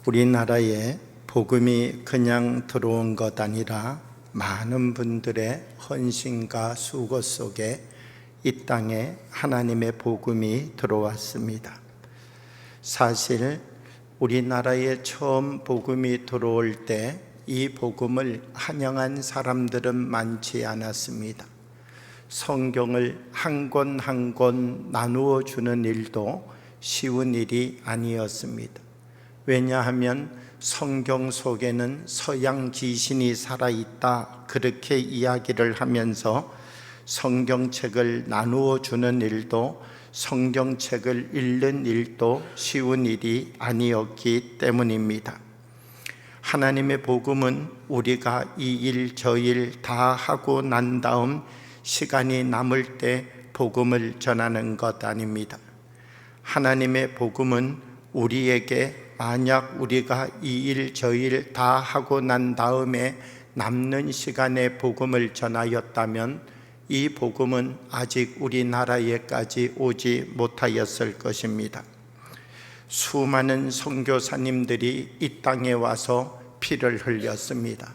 우리나라에 복음이 그냥 들어온 것 아니라 많은 분들의 헌신과 수고 속에 이 땅에 하나님의 복음이 들어왔습니다. 사실 우리나라에 처음 복음이 들어올 때 이 복음을 환영한 사람들은 많지 않았습니다. 성경을 한 권 한 권 나누어 주는 일도 쉬운 일이 아니었습니다. 왜냐하면 성경 속에는 서양 지신이 살아있다, 그렇게 이야기를 하면서 성경책을 나누어 주는 일도, 성경책을 읽는 일도 쉬운 일이 아니었기 때문입니다. 하나님의 복음은 우리가 이 일 저 일 다 하고 난 다음 시간이 남을 때 복음을 전하는 것 아닙니다. 하나님의 복음은 우리에게 만약 우리가 이 일 저 일 다 하고 난 다음에 남는 시간에 복음을 전하였다면 이 복음은 아직 우리나라에까지 오지 못하였을 것입니다. 수많은 선교사님들이 이 땅에 와서 피를 흘렸습니다.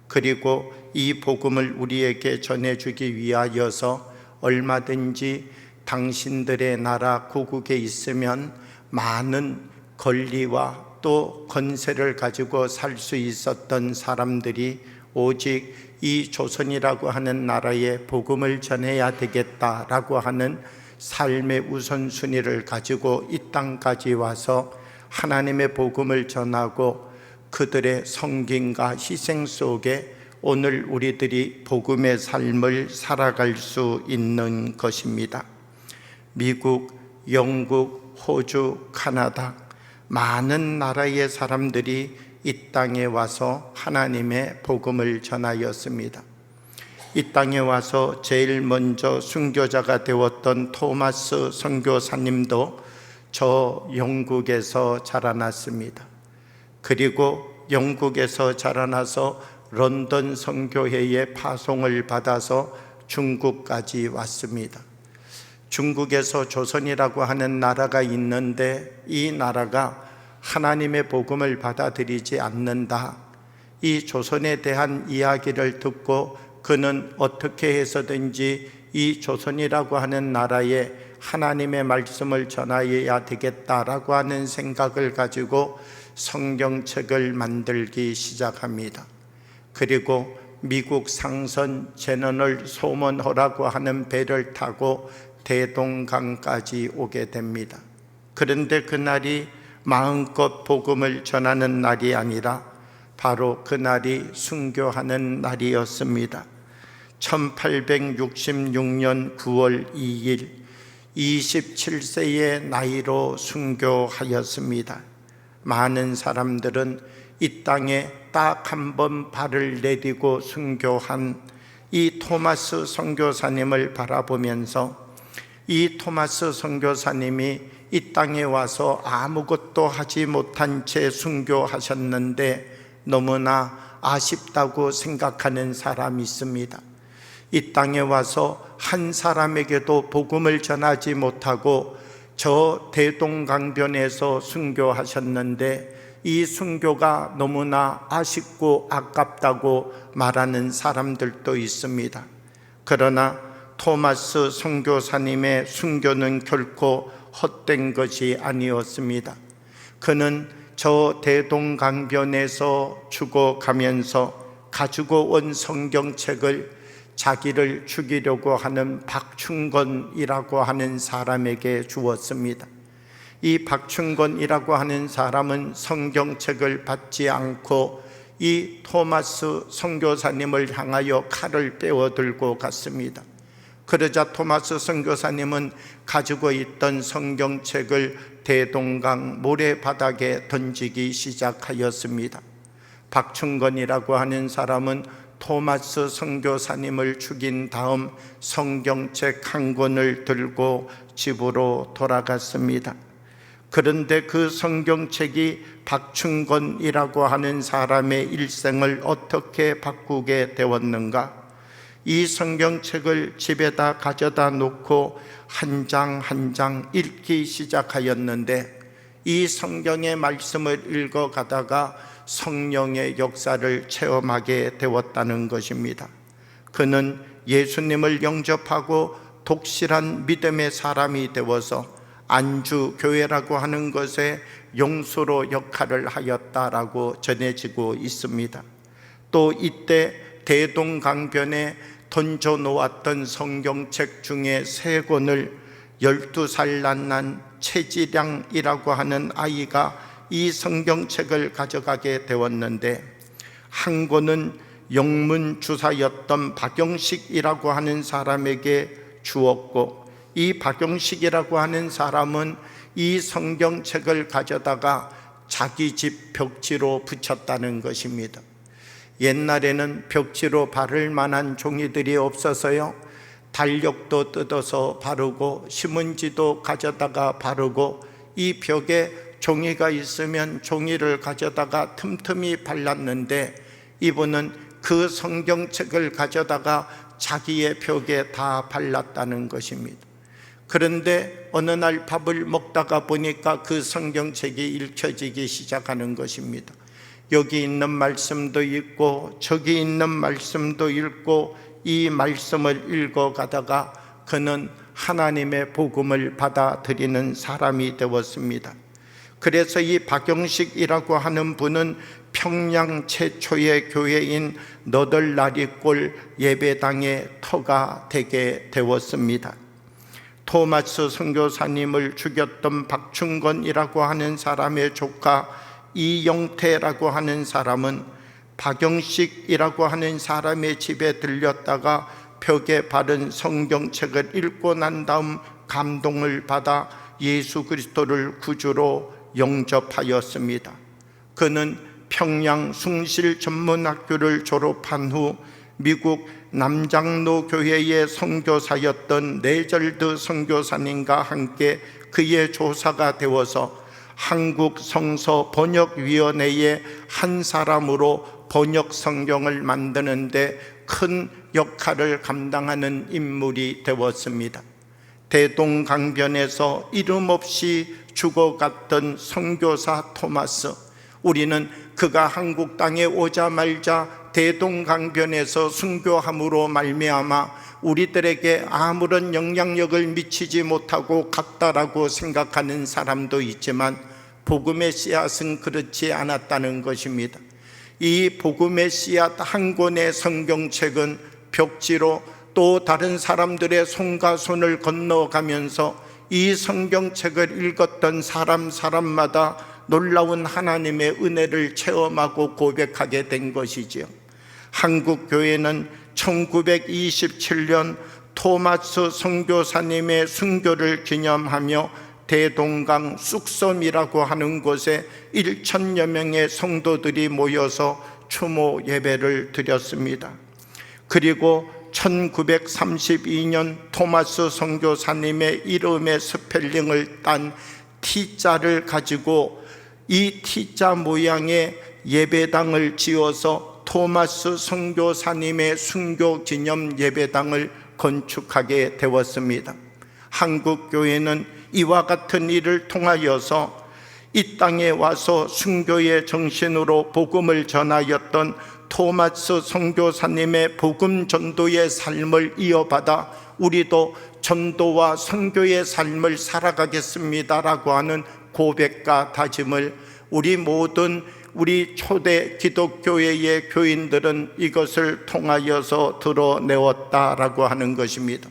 그리고 이 복음을 우리에게 전해주기 위하여서 얼마든지 당신들의 나라 고국에 있으면 많은 권리와 또 권세를 가지고 살 수 있었던 사람들이 오직 이 조선이라고 하는 나라에 복음을 전해야 되겠다라고 하는 삶의 우선순위를 가지고 이 땅까지 와서 하나님의 복음을 전하고 그들의 섬김과 희생 속에 오늘 우리들이 복음의 삶을 살아갈 수 있는 것입니다. 미국, 영국, 호주, 카나다 많은 나라의 사람들이 이 땅에 와서 하나님의 복음을 전하였습니다. 이 땅에 와서 제일 먼저 순교자가 되었던 토마스 선교사님도 저 영국에서 자라났습니다. 그리고 영국에서 자라나서 런던 선교회의 파송을 받아서 중국까지 왔습니다. 중국에서 조선이라고 하는 나라가 있는데 이 나라가 하나님의 복음을 받아들이지 않는다. 이 조선에 대한 이야기를 듣고 그는 어떻게 해서든지 이 조선이라고 하는 나라에 하나님의 말씀을 전하여야 되겠다라고 하는 생각을 가지고 성경책을 만들기 시작합니다. 그리고 미국 상선 제너럴 소먼호라고 하는 배를 타고 대동강까지 오게 됩니다. 그런데 그날이 마음껏 복음을 전하는 날이 아니라 바로 그날이 순교하는 날이었습니다. 1866년 9월 2일 27세의 나이로 순교하였습니다. 많은 사람들은 이 땅에 딱 한 번 발을 내디고 순교한 이 토마스 선교사님을 바라보면서 이 토마스 선교사님이 이 땅에 와서 아무것도 하지 못한 채 순교하셨는데 너무나 아쉽다고 생각하는 사람이 있습니다. 이 땅에 와서 한 사람에게도 복음을 전하지 못하고 저 대동강변에서 순교하셨는데 이 순교가 너무나 아쉽고 아깝다고 말하는 사람들도 있습니다. 그러나 토마스 선교사님의 순교는 결코 헛된 것이 아니었습니다. 그는 저 대동강변에서 죽어가면서 가지고 온 성경책을 자기를 죽이려고 하는 박충건이라고 하는 사람에게 주었습니다. 이 박충건이라고 하는 사람은 성경책을 받지 않고 이 토마스 선교사님을 향하여 칼을 빼어들고 갔습니다. 그러자 토마스 선교사님은 가지고 있던 성경책을 대동강 모래바닥에 던지기 시작하였습니다. 박충건이라고 하는 사람은 토마스 선교사님을 죽인 다음 성경책 한 권을 들고 집으로 돌아갔습니다. 그런데 그 성경책이 박충건이라고 하는 사람의 일생을 어떻게 바꾸게 되었는가? 이 성경책을 집에다 가져다 놓고 한 장 한 장 읽기 시작하였는데 이 성경의 말씀을 읽어가다가 성령의 역사를 체험하게 되었다는 것입니다. 그는 예수님을 영접하고 독실한 믿음의 사람이 되어서 안주교회라고 하는 것에 용수로 역할을 하였다라고 전해지고 있습니다. 또 이때 대동강변에 던져놓았던 성경책 중에 3권을 12살 낳는 최지량이라고 하는 아이가 이 성경책을 가져가게 되었는데, 한 권은 영문주사였던 박영식이라고 하는 사람에게 주었고, 이 박영식이라고 하는 사람은 이 성경책을 가져다가 자기 집 벽지로 붙였다는 것입니다. 옛날에는 벽지로 바를 만한 종이들이 없어서요, 달력도 뜯어서 바르고 신문지도 가져다가 바르고, 이 벽에 종이가 있으면 종이를 가져다가 틈틈이 발랐는데, 이분은 그 성경책을 가져다가 자기의 벽에 다 발랐다는 것입니다. 그런데 어느 날 밥을 먹다가 보니까 그 성경책이 읽혀지기 시작하는 것입니다. 여기 있는 말씀도 읽고 저기 있는 말씀도 읽고, 이 말씀을 읽어가다가 그는 하나님의 복음을 받아들이는 사람이 되었습니다. 그래서 이 박영식이라고 하는 분은 평양 최초의 교회인 너덜나리골 예배당의 터가 되게 되었습니다. 토마스 선교사님을 죽였던 박충건이라고 하는 사람의 조카 이영태라고 하는 사람은 박영식이라고 하는 사람의 집에 들렸다가 벽에 바른 성경책을 읽고 난 다음 감동을 받아 예수 그리스도를 구주로 영접하였습니다. 그는 평양 숭실 전문학교를 졸업한 후 미국 남장로 교회의 선교사였던 네절드 선교사님과 함께 그의 조사가 되어서 한국 성서 번역위원회의 한 사람으로 번역 성경을 만드는데 큰 역할을 감당하는 인물이 되었습니다. 대동강변에서 이름 없이 죽어갔던 선교사 토마스, 우리는 그가 한국 땅에 오자마자 대동강변에서 순교함으로 말미암아 우리들에게 아무런 영향력을 미치지 못하고 갔다라고 생각하는 사람도 있지만, 복음의 씨앗은 그렇지 않았다는 것입니다. 이 복음의 씨앗 한 권의 성경책은 벽지로 또 다른 사람들의 손과 손을 건너가면서 이 성경책을 읽었던 사람마다 놀라운 하나님의 은혜를 체험하고 고백하게 된 것이지요. 한국교회는 1927년 토마스 선교사님의 순교를 기념하며 대동강 쑥섬이라고 하는 곳에 1,000여 명의 성도들이 모여서 추모 예배를 드렸습니다. 그리고 1932년 토마스 선교사님의 이름의 스펠링을 딴 T자를 가지고 이 T자 모양의 예배당을 지어서 토마스 선교사님의 순교 기념 예배당을 건축하게 되었습니다. 한국교회는 이와 같은 일을 통하여서 이 땅에 와서 순교의 정신으로 복음을 전하였던 토마스 선교사님의 복음 전도의 삶을 이어받아 우리도 전도와 선교의 삶을 살아가겠습니다라고 하는 고백과 다짐을 우리 모든 우리 초대 기독교회의 교인들은 이것을 통하여서 드러내었다라고 하는 것입니다.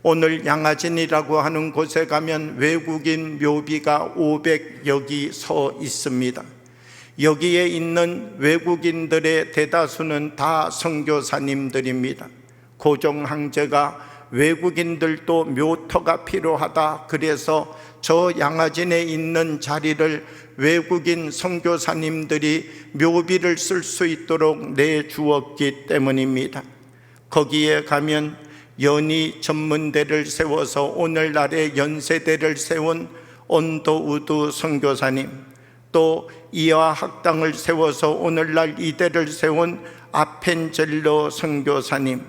오늘 양화진이라고 하는 곳에 가면 외국인 묘비가 500여기 서 있습니다. 여기에 있는 외국인들의 대다수는 다 선교사님들입니다. 고종 황제가 외국인들도 묘터가 필요하다, 그래서 저 양화진에 있는 자리를 외국인 선교사님들이 묘비를 쓸 수 있도록 내주었기 때문입니다. 거기에 가면 연희 전문대를 세워서 오늘날의 연세대를 세운 온도우드 선교사님, 또 이화학당을 세워서 오늘날 이대를 세운 아펜젤로 선교사님,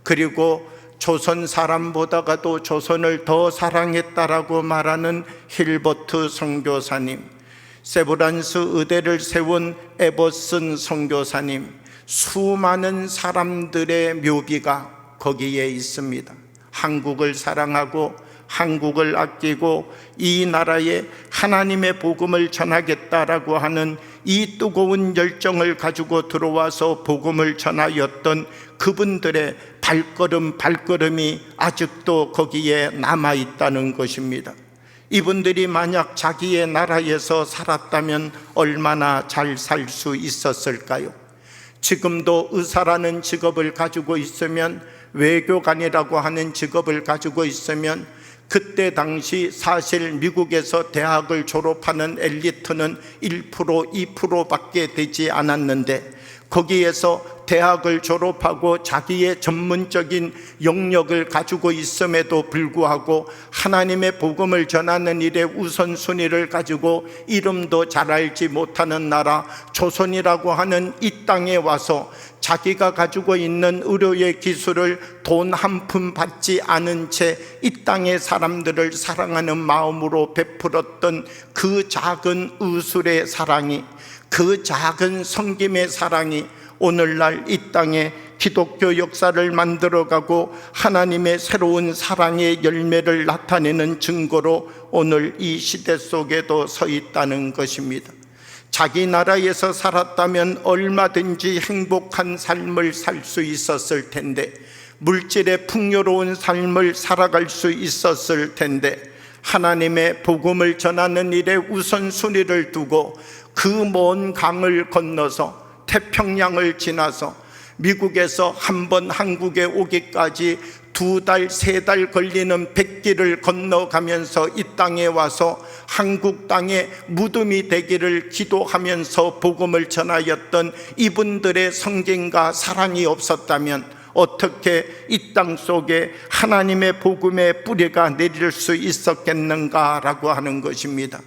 그리고 조선 사람보다가도 조선을 더 사랑했다라고 말하는 힐버트 선교사님, 세브란스 의대를 세운 에버슨 선교사님, 수많은 사람들의 묘비가 거기에 있습니다. 한국을 사랑하고 한국을 아끼고 이 나라에 하나님의 복음을 전하겠다라고 하는 이 뜨거운 열정을 가지고 들어와서 복음을 전하였던 그분들의 발걸음이 아직도 거기에 남아있다는 것입니다. 이분들이 만약 자기의 나라에서 살았다면 얼마나 잘 살 수 있었을까요? 지금도 의사라는 직업을 가지고 있으면, 외교관이라고 하는 직업을 가지고 있으면, 그때 당시 사실 미국에서 대학을 졸업하는 엘리트는 1%, 2%밖에 되지 않았는데, 거기에서 대학을 졸업하고 자기의 전문적인 영역을 가지고 있음에도 불구하고 하나님의 복음을 전하는 일에 우선순위를 가지고 이름도 잘 알지 못하는 나라 조선이라고 하는 이 땅에 와서 자기가 가지고 있는 의료의 기술을 돈 한 푼 받지 않은 채 이 땅의 사람들을 사랑하는 마음으로 베풀었던 그 작은 의술의 사랑이, 그 작은 섬김의 사랑이 오늘날 이 땅에 기독교 역사를 만들어가고 하나님의 새로운 사랑의 열매를 나타내는 증거로 오늘 이 시대 속에도 서 있다는 것입니다. 자기 나라에서 살았다면 얼마든지 행복한 삶을 살 수 있었을 텐데, 물질의 풍요로운 삶을 살아갈 수 있었을 텐데, 하나님의 복음을 전하는 일에 우선순위를 두고 그 먼 강을 건너서 태평양을 지나서 미국에서 한 번 한국에 오기까지 2달, 3달 걸리는 백길을 건너가면서 이 땅에 와서 한국 땅에 무덤이 되기를 기도하면서 복음을 전하였던 이분들의 성경과 사랑이 없었다면 어떻게 이 땅 속에 하나님의 복음의 뿌리가 내릴 수 있었겠는가라고 하는 것입니다.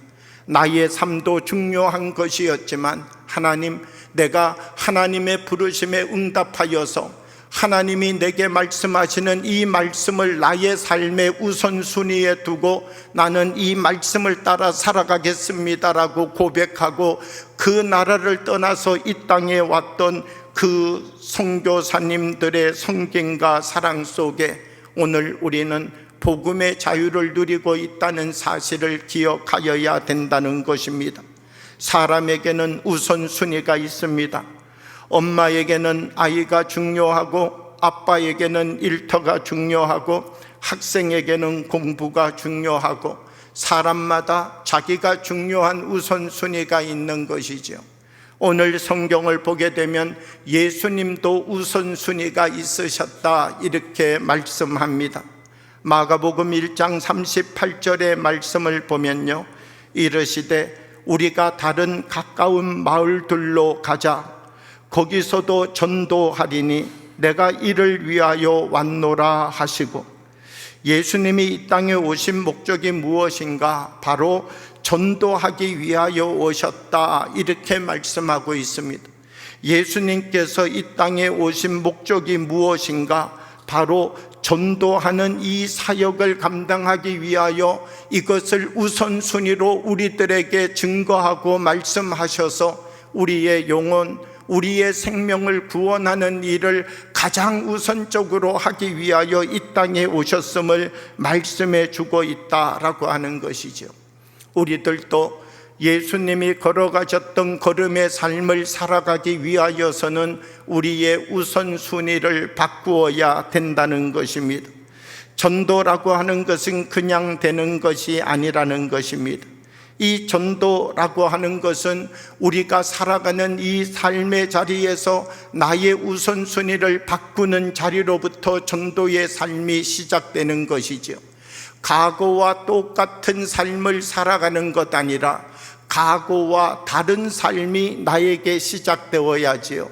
나의 삶도 중요한 것이었지만, 하나님, 내가 하나님의 부르심에 응답하여서 하나님이 내게 말씀하시는 이 말씀을 나의 삶의 우선순위에 두고 나는 이 말씀을 따라 살아가겠습니다라고 고백하고 그 나라를 떠나서 이 땅에 왔던 그 선교사님들의 성경과 사랑 속에 오늘 우리는 복음의 자유를 누리고 있다는 사실을 기억하여야 된다는 것입니다. 사람에게는 우선순위가 있습니다. 엄마에게는 아이가 중요하고, 아빠에게는 일터가 중요하고, 학생에게는 공부가 중요하고, 사람마다 자기가 중요한 우선순위가 있는 것이죠. 오늘 성경을 보게 되면 예수님도 우선순위가 있으셨다 이렇게 말씀합니다. 마가복음 1장 38절의 말씀을 보면요, 이르시되 우리가 다른 가까운 마을들로 가자. 거기서도 전도하리니 내가 이를 위하여 왔노라 하시고, 예수님이 이 땅에 오신 목적이 무엇인가? 바로 전도하기 위하여 오셨다 이렇게 말씀하고 있습니다. 예수님께서 이 땅에 오신 목적이 무엇인가? 바로 전도하는 이 사역을 감당하기 위하여 이것을 우선순위로 우리들에게 증거하고 말씀하셔서 우리의 영혼, 우리의 생명을 구원하는 일을 가장 우선적으로 하기 위하여 이 땅에 오셨음을 말씀해 주고 있다라고 하는 것이죠. 우리들도 예수님이 걸어가셨던 걸음의 삶을 살아가기 위하여서는 우리의 우선순위를 바꾸어야 된다는 것입니다. 전도라고 하는 것은 그냥 되는 것이 아니라는 것입니다. 이 전도라고 하는 것은 우리가 살아가는 이 삶의 자리에서 나의 우선순위를 바꾸는 자리로부터 전도의 삶이 시작되는 것이죠. 과거와 똑같은 삶을 살아가는 것 아니라 과거와 다른 삶이 나에게 시작되어야지요.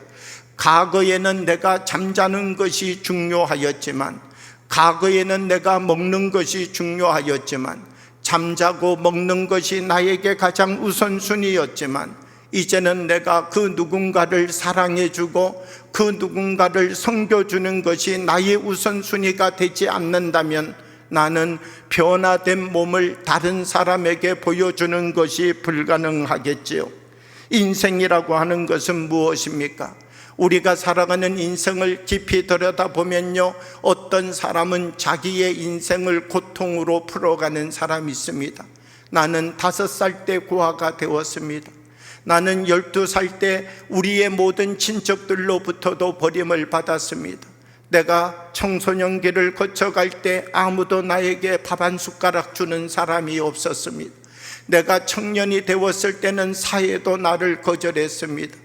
과거에는 내가 잠자는 것이 중요하였지만, 과거에는 내가 먹는 것이 중요하였지만, 잠자고 먹는 것이 나에게 가장 우선순위였지만, 이제는 내가 그 누군가를 사랑해주고 그 누군가를 섬겨주는 것이 나의 우선순위가 되지 않는다면 나는 변화된 몸을 다른 사람에게 보여주는 것이 불가능하겠지요. 인생이라고 하는 것은 무엇입니까? 우리가 살아가는 인생을 깊이 들여다보면요, 어떤 사람은 자기의 인생을 고통으로 풀어가는 사람이 있습니다. 나는 5살 때 고아가 되었습니다. 나는 12살 때 우리의 모든 친척들로부터도 버림을 받았습니다. 내가 청소년기를 거쳐갈 때 아무도 나에게 밥 한 숟가락 주는 사람이 없었습니다. 내가 청년이 되었을 때는 사회도 나를 거절했습니다.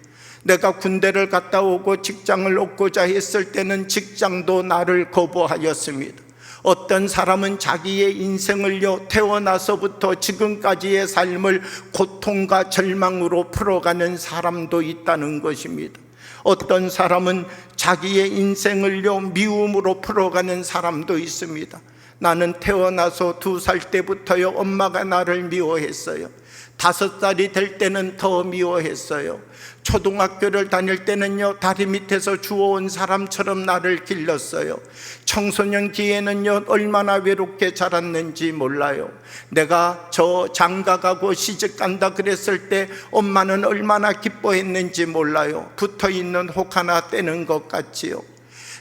내가 군대를 갔다 오고 직장을 얻고자 했을 때는 직장도 나를 거부하였습니다. 어떤 사람은 자기의 인생을요, 태어나서부터 지금까지의 삶을 고통과 절망으로 풀어가는 사람도 있다는 것입니다. 어떤 사람은 자기의 인생을요, 미움으로 풀어가는 사람도 있습니다. 나는 태어나서 2살 때부터요, 엄마가 나를 미워했어요. 5살이 될 때는 더 미워했어요. 초등학교를 다닐 때는요, 다리 밑에서 주워온 사람처럼 나를 길렀어요. 청소년기에는요, 얼마나 외롭게 자랐는지 몰라요. 내가 저 장가가고 시집간다 그랬을 때 엄마는 얼마나 기뻐했는지 몰라요. 붙어있는 혹 하나 떼는 것 같지요.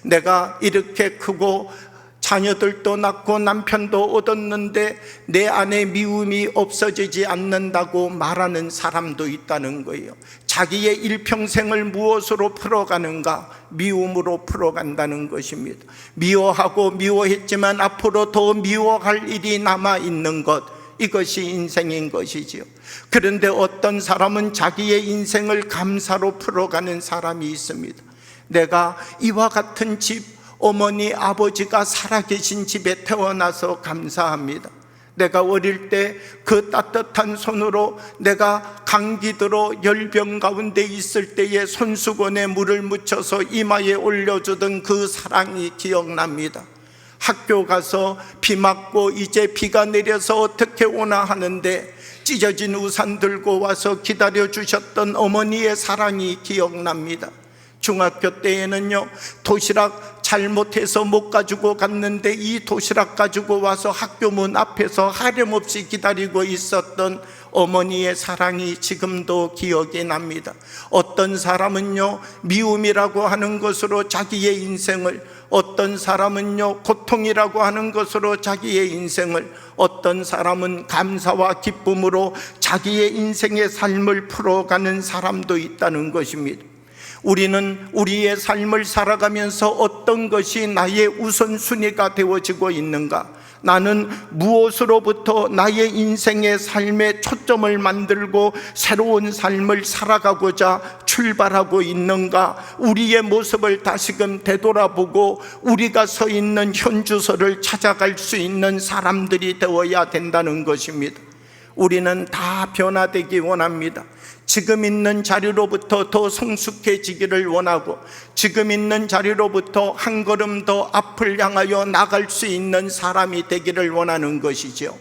내가 이렇게 크고 자녀들도 낳고 남편도 얻었는데 내 안에 미움이 없어지지 않는다고 말하는 사람도 있다는 거예요. 자기의 일평생을 무엇으로 풀어가는가? 미움으로 풀어간다는 것입니다. 미워하고 미워했지만 앞으로 더 미워할 일이 남아있는 것, 이것이 인생인 것이지요. 그런데 어떤 사람은 자기의 인생을 감사로 풀어가는 사람이 있습니다. 내가 이와 같은 집, 어머니, 아버지가 살아계신 집에 태어나서 감사합니다. 내가 어릴 때 그 따뜻한 손으로 내가 감기 들어 열병 가운데 있을 때에 손수건에 물을 묻혀서 이마에 올려주던 그 사랑이 기억납니다. 학교 가서 비 맞고 이제 비가 내려서 어떻게 오나 하는데 찢어진 우산 들고 와서 기다려주셨던 어머니의 사랑이 기억납니다. 중학교 때에는요, 도시락 잘못해서 못 가지고 갔는데 이 도시락 가지고 와서 학교 문 앞에서 하염없이 기다리고 있었던 어머니의 사랑이 지금도 기억이 납니다. 어떤 사람은요, 미움이라고 하는 것으로 자기의 인생을, 어떤 사람은요, 고통이라고 하는 것으로 자기의 인생을, 어떤 사람은 감사와 기쁨으로 자기의 인생의 삶을 풀어가는 사람도 있다는 것입니다. 우리는 우리의 삶을 살아가면서 어떤 것이 나의 우선순위가 되어지고 있는가? 나는 무엇으로부터 나의 인생의 삶에 초점을 만들고 새로운 삶을 살아가고자 출발하고 있는가? 우리의 모습을 다시금 되돌아보고 우리가 서 있는 현주소를 찾아갈 수 있는 사람들이 되어야 된다는 것입니다. 우리는 다 변화되기 원합니다. 지금 있는 자리로부터 더 성숙해지기를 원하고 지금 있는 자리로부터 한 걸음 더 앞을 향하여 나갈 수 있는 사람이 되기를 원하는 것이죠.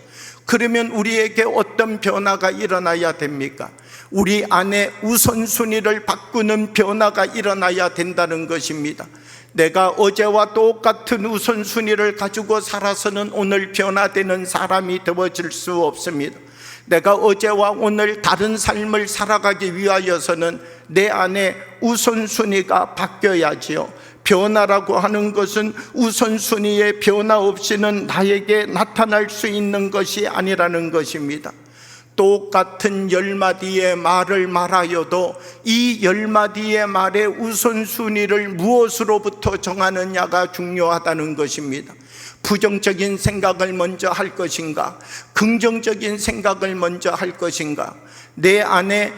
그러면 우리에게 어떤 변화가 일어나야 됩니까? 우리 안에 우선순위를 바꾸는 변화가 일어나야 된다는 것입니다. 내가 어제와 똑같은 우선순위를 가지고 살아서는 오늘 변화되는 사람이 되어질 수 없습니다. 내가 어제와 오늘 다른 삶을 살아가기 위하여서는 내 안에 우선순위가 바뀌어야지요. 변화라고 하는 것은 우선순위의 변화 없이는 나에게 나타날 수 있는 것이 아니라는 것입니다. 똑같은 10마디의 말을 말하여도 이 10마디의 말의 우선순위를 무엇으로부터 정하느냐가 중요하다는 것입니다. 부정적인 생각을 먼저 할 것인가? 긍정적인 생각을 먼저 할 것인가? 내 안에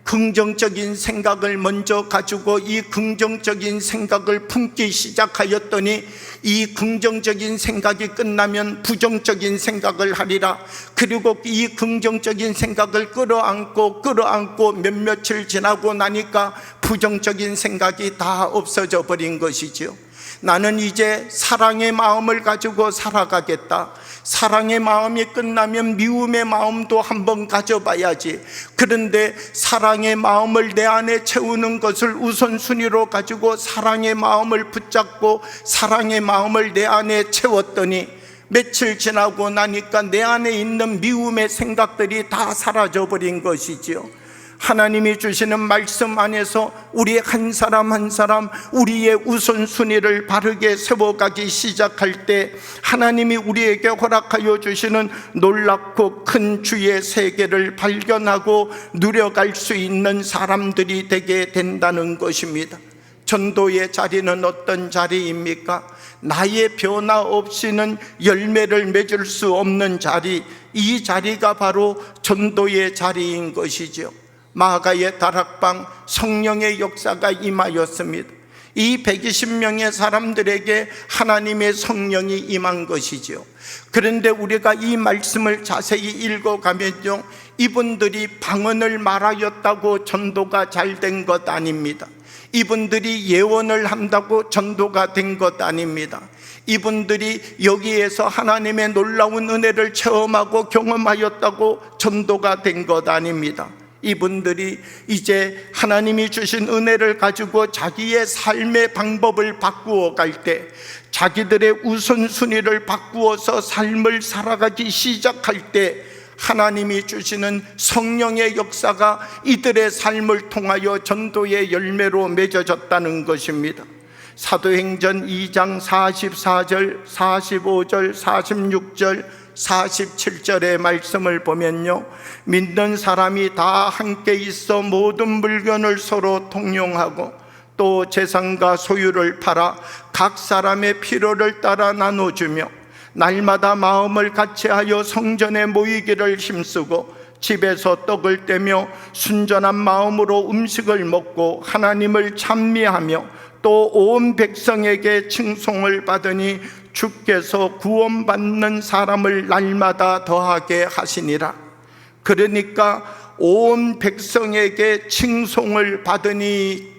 긍정적인 생각을 먼저 가지고 이 긍정적인 생각을 품기 시작하였더니 이 긍정적인 생각이 끝나면 부정적인 생각을 하리라. 그리고 이 긍정적인 생각을 끌어안고 몇 며칠 지나고 나니까 부정적인 생각이 다 없어져 버린 것이지요. 나는 이제 사랑의 마음을 가지고 살아가겠다. 사랑의 마음이 끝나면 미움의 마음도 한번 가져봐야지. 그런데 사랑의 마음을 내 안에 채우는 것을 우선순위로 가지고 사랑의 마음을 붙잡고 사랑의 마음을 내 안에 채웠더니 며칠 지나고 나니까 내 안에 있는 미움의 생각들이 다 사라져버린 것이지요. 하나님이 주시는 말씀 안에서 우리 한 사람 한 사람 우리의 우선순위를 바르게 세워가기 시작할 때 하나님이 우리에게 허락하여 주시는 놀랍고 큰 주의 세계를 발견하고 누려갈 수 있는 사람들이 되게 된다는 것입니다. 전도의 자리는 어떤 자리입니까? 나의 변화 없이는 열매를 맺을 수 없는 자리, 이 자리가 바로 전도의 자리인 것이죠. 마가의 다락방, 성령의 역사가 임하였습니다. 이 120명의 사람들에게 하나님의 성령이 임한 것이죠. 그런데 우리가 이 말씀을 자세히 읽어가면요, 이분들이 방언을 말하였다고 전도가 잘 된 것 아닙니다. 이분들이 예언을 한다고 전도가 된 것 아닙니다. 이분들이 여기에서 하나님의 놀라운 은혜를 체험하고 경험하였다고 전도가 된 것 아닙니다. 이분들이 이제 하나님이 주신 은혜를 가지고 자기의 삶의 방법을 바꾸어 갈 때, 자기들의 우선순위를 바꾸어서 삶을 살아가기 시작할 때 하나님이 주시는 성령의 역사가 이들의 삶을 통하여 전도의 열매로 맺어졌다는 것입니다. 사도행전 2장 44절, 45절, 46절, 47절의 말씀을 보면요, 믿는 사람이 다 함께 있어 모든 물건을 서로 통용하고 또 재산과 소유를 팔아 각 사람의 필요를 따라 나눠주며 날마다 마음을 같이하여 성전에 모이기를 힘쓰고 집에서 떡을 떼며 순전한 마음으로 음식을 먹고 하나님을 찬미하며 또 온 백성에게 칭송을 받으니 주께서 구원받는 사람을 날마다 더하게 하시니라. 그러니까 온 백성에게 칭송을 받으니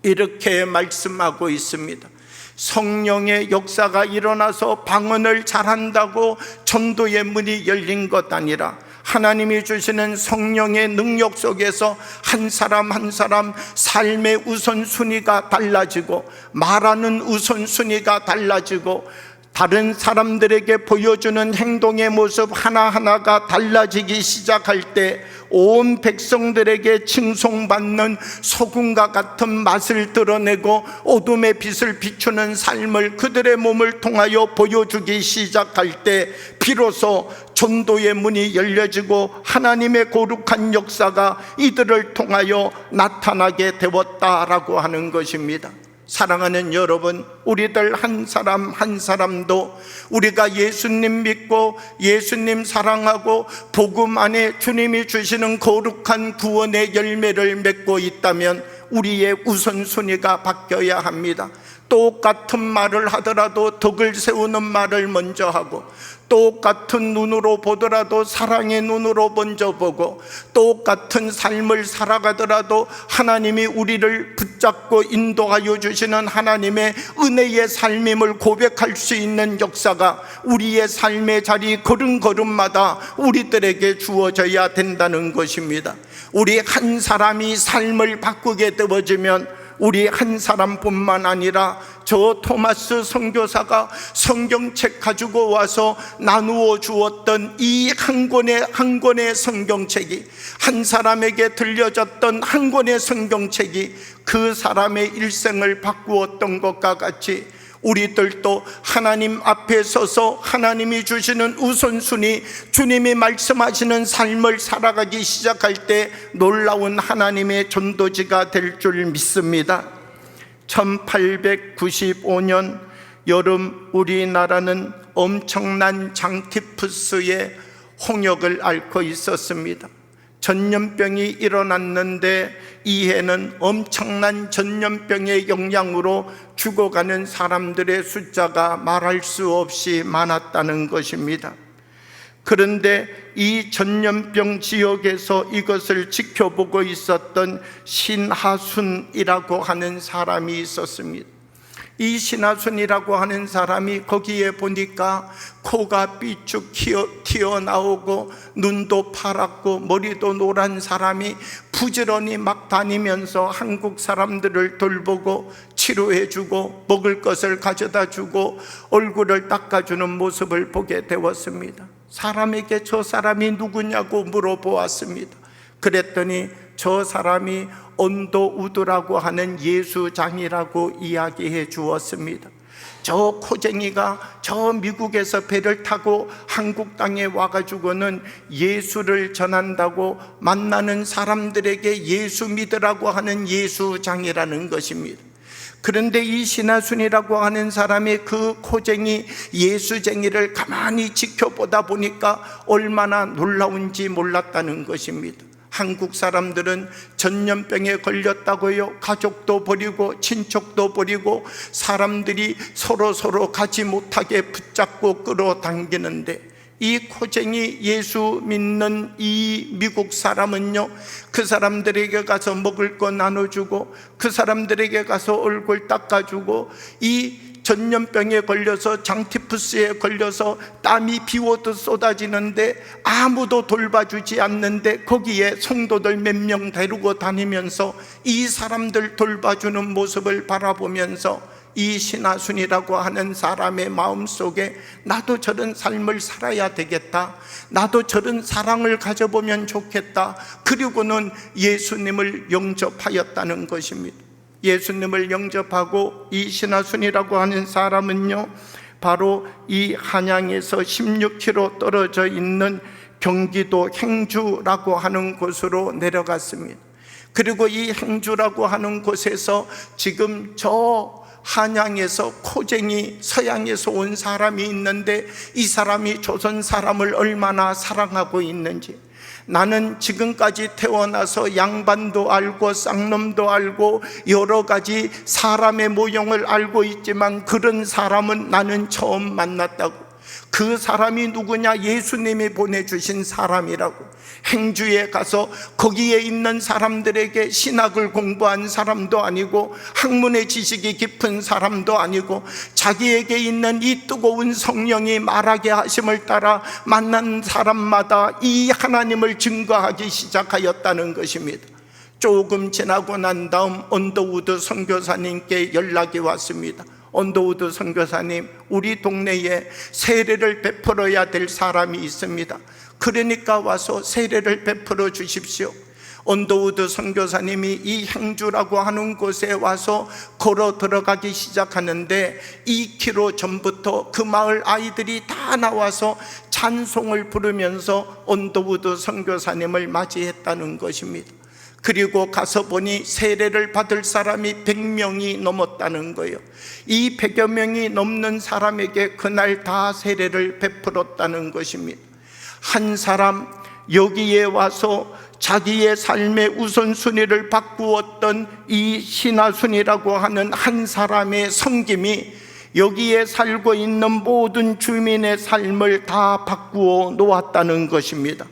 이렇게 말씀하고 있습니다. 성령의 역사가 일어나서 방언을 잘한다고 전도의 문이 열린 것 아니라 하나님이 주시는 성령의 능력 속에서 한 사람 한 사람 삶의 우선순위가 달라지고 말하는 우선순위가 달라지고 다른 사람들에게 보여주는 행동의 모습 하나하나가 달라지기 시작할 때 온 백성들에게 칭송받는 소금과 같은 맛을 드러내고 어둠의 빛을 비추는 삶을 그들의 몸을 통하여 보여주기 시작할 때 비로소 전도의 문이 열려지고 하나님의 거룩한 역사가 이들을 통하여 나타나게 되었다라고 하는 것입니다. 사랑하는 여러분, 우리들 한 사람 한 사람도 우리가 예수님 믿고 예수님 사랑하고 복음 안에 주님이 주시는 거룩한 구원의 열매를 맺고 있다면 우리의 우선순위가 바뀌어야 합니다. 똑같은 말을 하더라도 덕을 세우는 말을 먼저 하고, 똑같은 눈으로 보더라도 사랑의 눈으로 먼저 보고, 똑같은 삶을 살아가더라도 하나님이 우리를 붙잡고 인도하여 주시는 하나님의 은혜의 삶임을 고백할 수 있는 역사가 우리의 삶의 자리 걸음걸음마다 우리들에게 주어져야 된다는 것입니다. 우리 한 사람이 삶을 바꾸게 되어지면 우리 한 사람뿐만 아니라 저 토마스 선교사가 성경책 가지고 와서 나누어 주었던 이 한 권의 성경책이, 한 사람에게 들려졌던 한 권의 성경책이 그 사람의 일생을 바꾸었던 것과 같이 우리들도 하나님 앞에 서서 하나님이 주시는 우선순위, 주님이 말씀하시는 삶을 살아가기 시작할 때 놀라운 하나님의 전도지가 될 줄 믿습니다. 1895년 여름 우리나라는 엄청난 장티푸스의 홍역을 앓고 있었습니다. 전염병이 일어났는데 이 해는 엄청난 전염병의 영향으로 죽어가는 사람들의 숫자가 말할 수 없이 많았다는 것입니다. 그런데 이 전염병 지역에서 이것을 지켜보고 있었던 신하순이라고 하는 사람이 있었습니다. 이 신하순이라고 하는 사람이 거기에 보니까 코가 삐쭉 튀어나오고 눈도 파랗고 머리도 노란 사람이 부지런히 막 다니면서 한국 사람들을 돌보고 치료해주고 먹을 것을 가져다주고 얼굴을 닦아주는 모습을 보게 되었습니다. 사람에게 저 사람이 누구냐고 물어보았습니다. 그랬더니 저 사람이 언더우드라고 하는 예수장이라고 이야기해 주었습니다. 저 코쟁이가 저 미국에서 배를 타고 한국 땅에 와가지고는 예수를 전한다고 만나는 사람들에게 예수 믿으라고 하는 예수장이라는 것입니다. 그런데 이 신하순이라고 하는 사람이 그 코쟁이 예수쟁이를 가만히 지켜보다 보니까 얼마나 놀라운지 몰랐다는 것입니다. 한국 사람들은 전염병에 걸렸다고요. 가족도 버리고 친척도 버리고 사람들이 서로 가지 못하게 붙잡고 끌어당기는데, 이 코쟁이 예수 믿는 이 미국 사람은요, 그 사람들에게 가서 먹을 거 나눠주고 그 사람들에게 가서 얼굴 닦아주고, 이 전염병에 걸려서 장티푸스에 걸려서 땀이 비오듯 쏟아지는데 아무도 돌봐주지 않는데 거기에 성도들 몇 명 데리고 다니면서 이 사람들 돌봐주는 모습을 바라보면서 이 신하순이라고 하는 사람의 마음속에 나도 저런 삶을 살아야 되겠다, 나도 저런 사랑을 가져보면 좋겠다. 그리고는 예수님을 영접하였다는 것입니다. 예수님을 영접하고 이 신하순이라고 하는 사람은요, 바로 이 한양에서 16km 떨어져 있는 경기도 행주라고 하는 곳으로 내려갔습니다. 그리고 이 행주라고 하는 곳에서 지금 저 한양에서 코쟁이 서양에서 온 사람이 있는데, 이 사람이 조선 사람을 얼마나 사랑하고 있는지, 나는 지금까지 태어나서 양반도 알고 쌍놈도 알고 여러 가지 사람의 모형을 알고 있지만 그런 사람은 나는 처음 만났다고. 그 사람이 누구냐? 예수님이 보내주신 사람이라고. 행주에 가서 거기에 있는 사람들에게 신학을 공부한 사람도 아니고 학문의 지식이 깊은 사람도 아니고 자기에게 있는 이 뜨거운 성령이 말하게 하심을 따라 만난 사람마다 이 하나님을 증거하기 시작하였다는 것입니다. 조금 지나고 난 다음 언더우드 선교사님께 연락이 왔습니다. 언더우드 선교사님, 우리 동네에 세례를 베풀어야 될 사람이 있습니다. 그러니까 와서 세례를 베풀어 주십시오. 언더우드 선교사님이 이 행주라고 하는 곳에 와서 걸어 들어가기 시작하는데 2km 전부터 그 마을 아이들이 다 나와서 찬송을 부르면서 언더우드 선교사님을 맞이했다는 것입니다. 그리고 가서 보니 세례를 받을 사람이 100명이 넘었다는 거예요. 이 100여 명이 넘는 사람에게 그날 다 세례를 베풀었다는 것입니다. 한 사람, 여기에 와서 자기의 삶의 우선순위를 바꾸었던 이 신하순이라고 하는 한 사람의 섬김이 여기에 살고 있는 모든 주민의 삶을 다 바꾸어 놓았다는 것입니다.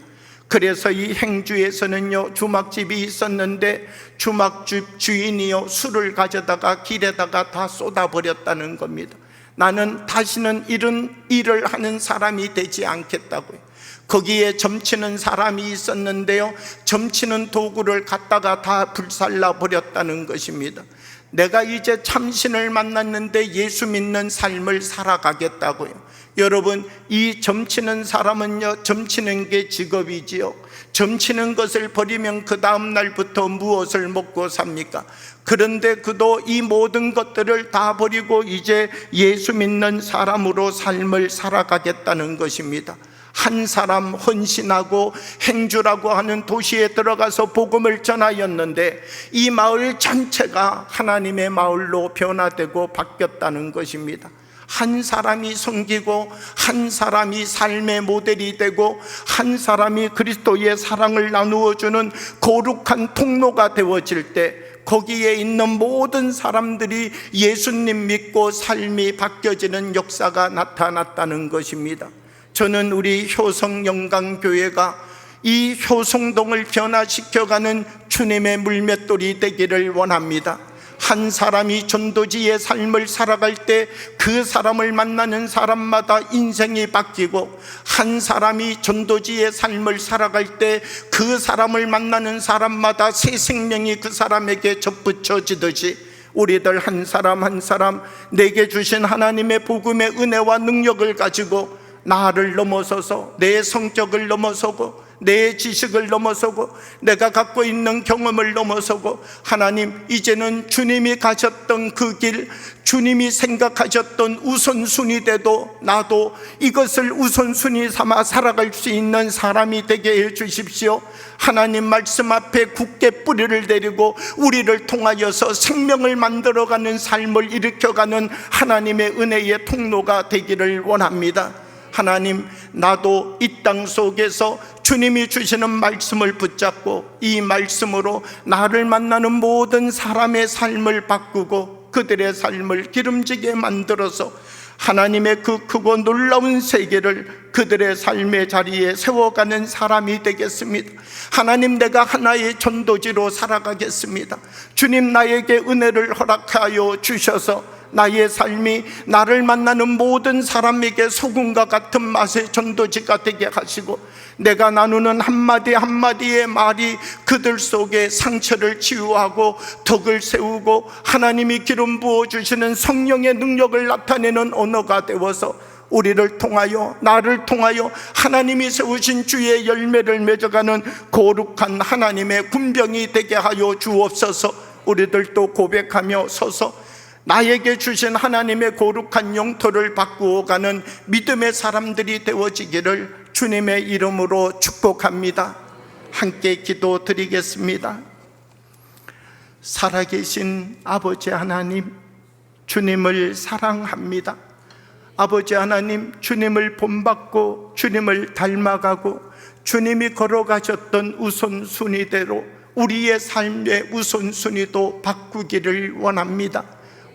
그래서 이 행주에서는요, 주막집이 있었는데 주막집 주인이요, 술을 가져다가 길에다가 다 쏟아버렸다는 겁니다. 나는 다시는 이런 일을 하는 사람이 되지 않겠다고요. 거기에 점치는 사람이 있었는데요, 점치는 도구를 갖다가 다 불살라 버렸다는 것입니다. 내가 이제 참신을 만났는데 예수 믿는 삶을 살아가겠다고요. 여러분, 이 점치는 사람은요, 점치는 게 직업이지요. 점치는 것을 버리면 그 다음 날부터 무엇을 먹고 삽니까? 그런데 그도 이 모든 것들을 다 버리고 이제 예수 믿는 사람으로 삶을 살아가겠다는 것입니다. 한 사람 헌신하고 행주라고 하는 도시에 들어가서 복음을 전하였는데 이 마을 전체가 하나님의 마을로 변화되고 바뀌었다는 것입니다. 한 사람이 섬기고 한 사람이 삶의 모델이 되고 한 사람이 그리스도의 사랑을 나누어 주는 거룩한 통로가 되어질 때 거기에 있는 모든 사람들이 예수님 믿고 삶이 바뀌어지는 역사가 나타났다는 것입니다. 저는 우리 효성영광교회가 이 효성동을 변화시켜가는 주님의 물맷돌이 되기를 원합니다. 한 사람이 전도지의 삶을 살아갈 때 그 사람을 만나는 사람마다 인생이 바뀌고, 한 사람이 전도지의 삶을 살아갈 때 그 사람을 만나는 사람마다 새 생명이 그 사람에게 접붙여지듯이, 우리들 한 사람 한 사람 내게 주신 하나님의 복음의 은혜와 능력을 가지고 나를 넘어서서, 내 성격을 넘어서고, 내 지식을 넘어서고, 내가 갖고 있는 경험을 넘어서고, 하나님, 이제는 주님이 가셨던 그 길, 주님이 생각하셨던 우선순위대도 나도 이것을 우선순위 삼아 살아갈 수 있는 사람이 되게 해 주십시오. 하나님 말씀 앞에 굳게 뿌리를 내리고 우리를 통하여서 생명을 만들어가는 삶을 일으켜가는 하나님의 은혜의 통로가 되기를 원합니다. 하나님, 나도 이 땅 속에서 주님이 주시는 말씀을 붙잡고 이 말씀으로 나를 만나는 모든 사람의 삶을 바꾸고 그들의 삶을 기름지게 만들어서 하나님의 그 크고 놀라운 세계를 그들의 삶의 자리에 세워가는 사람이 되겠습니다. 하나님, 내가 하나의 전도지로 살아가겠습니다. 주님, 나에게 은혜를 허락하여 주셔서 나의 삶이 나를 만나는 모든 사람에게 소금과 같은 맛의 전도지가 되게 하시고, 내가 나누는 한마디 한마디의 말이 그들 속에 상처를 치유하고 덕을 세우고 하나님이 기름 부어주시는 성령의 능력을 나타내는 언어가 되어서 우리를 통하여, 나를 통하여 하나님이 세우신 주의 열매를 맺어가는 거룩한 하나님의 군병이 되게 하여 주옵소서. 우리들도 고백하며 서서 나에게 주신 하나님의 거룩한 영토를 바꾸어가는 믿음의 사람들이 되어지기를 주님의 이름으로 축복합니다. 함께 기도드리겠습니다. 살아계신 아버지 하나님, 주님을 사랑합니다. 아버지 하나님, 주님을 본받고 주님을 닮아가고 주님이 걸어가셨던 우선순위대로 우리의 삶의 우선순위도 바꾸기를 원합니다.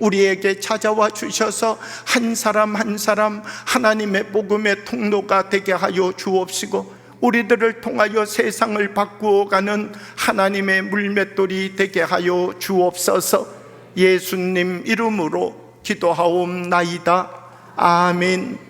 우리에게 찾아와 주셔서 한 사람 한 사람 하나님의 복음의 통로가 되게 하여 주옵시고, 우리들을 통하여 세상을 바꾸어가는 하나님의 물맷돌이 되게 하여 주옵소서. 예수님 이름으로 기도하옵나이다. 아멘.